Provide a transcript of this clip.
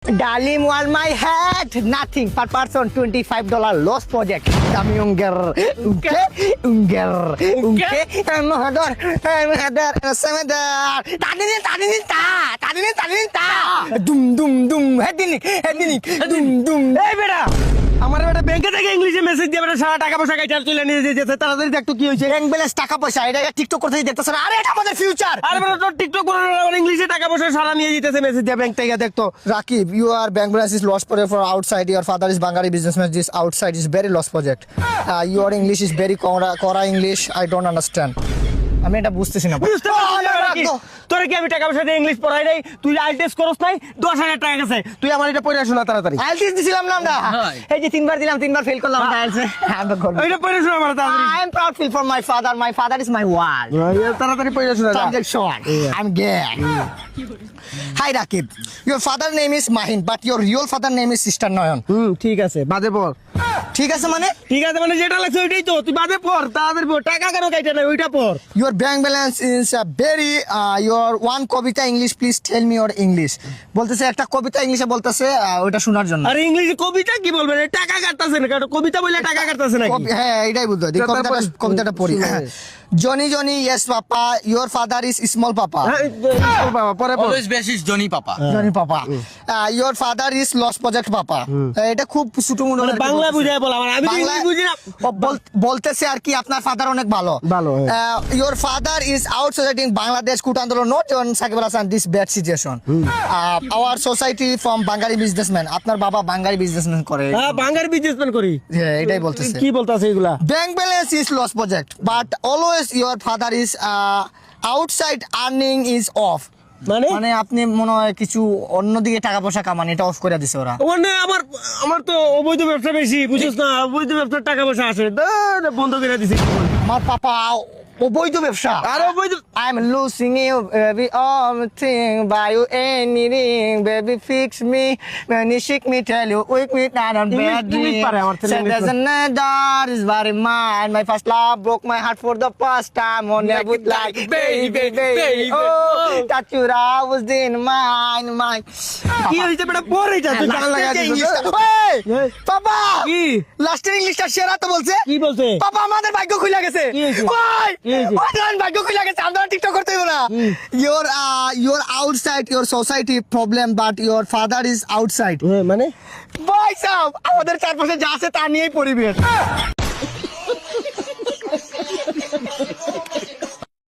Dalim was my hat. Nothing per person. $25 loss project. Kami unger. Semedar. Tadinin ta. Dum. Hedini. Dum. এই বেটা আমার বেটা ব্যাংকে থেকে ইংলিশে মেসেজ দিয়ে বেটা সারা টাকা পয়সা কাইটা তুলে নিয়ে যেতে তাড়াতাড়ি দেখ তো কি হয়েছে। ব্যাংক ব্যালেন্স টাকা পয়সা এটা টিকটক করতে দেখতেছ না? আরে এটা আমাদের ফিউচার। আরে বেটা তোর টিকটক করে ইংলিশে টাকা পয়সা সারা নিয়ে যেতেছে মেসেজ দিয়ে ব্যাংক থেকে দেখ তো। Rakib, your bank balance is lost project for outside. Your father is Bangari businessman. This outside is very lost project. Your English is very Kora English. I don't understand. আমি এটা বুঝতেছি না। বুঝতে পারছিস না নাকি? তোরে কি আমি টাকা পয়সা দিয়ে ইংলিশ পড়াই নাই? তুই আইএলটিএস করছ নাই? 10,000 টাকা গেছে। তুই আমার এটা পড়ে শোনা তাড়াতাড়ি। আইএলটিএস দিছিলাম না আমরা। এই যে তিনবার দিলাম, তিনবার ফেল করলাম আইএলটিএস। আমি করব। এটা পড়ে শোনা আমার তাড়াতাড়ি। I am proud feel for my father. My father is my world. তাড়াতাড়ি পড়ে শোনা। Subject short. I'm gay. Hi Rakib. Your father name is Mahin, but your real father name is Sister Nayan. ঠিক আছে বাদে পড়। ঠিক আছে মানে? ঠিক আছে মানে যেটা লাগছে ওইটাই তো। তুই বাদে পড় তাড়াতাড়ি পড়। টাকা কেন কাইটা নাই ওইটা পড়। Your bank balance is very your one Kabita English please tell me your English. বলতেছে একটা কবিতা ইংলিশে বলতেছে ওটা শোনার জন্য। আরে ইংলিশে কবিতা কি বলবেন? টাকা কাটতাছে না কাটো কবিতা বলে টাকা কাটতাছে নাকি? হ্যাঁ এটাই বুঝতে পারি। কবিতাটা পড়ি। Johnny yes papa your father is small papa. বাবা পরে পড়। Always basis Johnny Papa. Johnny papa. Your father is lost project papa. এটা খুব ছোট মনে মানে বাংলা বুঝায় বল আমার। আমি তো ইংলিশ বুঝি না। বলতেছে আর কি আপনার ফাদার অনেক ভালো। ভালো, Your father is out society in Bangladesh could andolo not on Sakib Hasan this bad situation. Our society from Bangari businessman. আপনার বাবা বাঙালি বিজনেসম্যান করে। হ্যাঁ বাঙালি বিজনেসম্যান করি। হ্যাঁ এটাই বলতেছে। কি বলতাছে এগুলা? Bank balance is lost project but always your father is outside earning is off. মানে আপনি মনে হয় কিছু অন্যদিকে টাকা পয়সা কামান এটা অফ করে দিছে ওরা। ওখানে আমার তো অবৈধ ব্যবসা বেশি বুঝছিস না? অবৈধ ব্যবসার টাকা পয়সা আসে বন্ধ করে দিছে। আমার পাপা অবৈধ ব্যবসা। আর অবৈধ I'm losing you baby all the thing buy you anything baby fix me when you shake me tell you wake me down on bed English পারে আমার ছেলে said there's another is very mine my first love broke my heart for the first time on I would like baby oh that you was in mine কি হইছে বেটা পড়ে যা তুই গান লাগা দিছিস। এই পাপা কি লাস্টের ইংলিশটা সেরা তো বলছে। কি বলছে? পাপা আমাদের ভাগ্য খুলে গেছে। কি হয়েছে? ভাই কি হয়েছে? ওই ভাগ্য খুলে গেছে। আমরা টিকটক করতে হইব না। your outside your society problem but your father is outside. মানে ভাই সাহেব আমাদের চারপাশে যা আছে তা নিয়েই পরিবেশ।